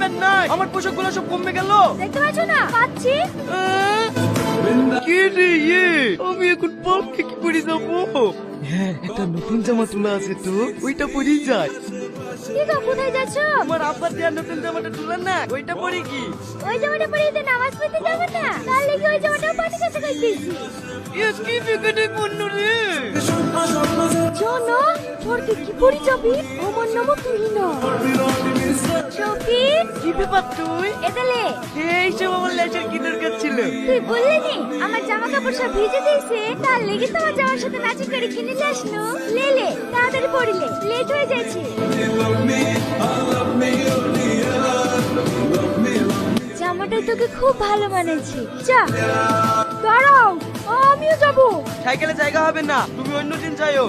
Pant নাই, আমার পোশাকগুলো সব কমে গেল। দেখতে পাচ্ছ না? পাচ্ছি। কি রে আমি এখন পার্কে কি করে যাবো? হ্যাঁ, একটা নতুন জামা তোলা আছে তো, ওইটা পরেই যাই। কি গো, কোথায় যাচ্ছ? আমার আব্বার দেওয়া নতুন জামাটা তোলা না, ওইটা পরে কি? ওই জামাটা পরে তো নামাজ পড়তে যাবে না, তার লেগে ওই জামাটাও পানি কাছে খাইতেছি। কি বিকেটে পণ্য রে? শোনো, তোরকে কি পরি যাবি? আমার নাম তুহিন। শফি, কি ব্যাপার তুই? এদালে এইসব আমার লেজের কি দরকার ছিল? তুই বললি নি আমার জামা কাপড় সব ভিজে দিয়েছে, তার লেগে তো আমার জামার সাথে ম্যাচিং করে কিনে নিয়ে আসলো। লে তাড়াতাড়ি পড়িলে, লেট হয়ে যাচ্ছে। জামাটা তোকে খুব ভালো মানাচ্ছে। যা। দাঁড়াও, আমিও যাবো। সাইকেলে জায়গা হবে না, তুমি অন্য দিন যাইও।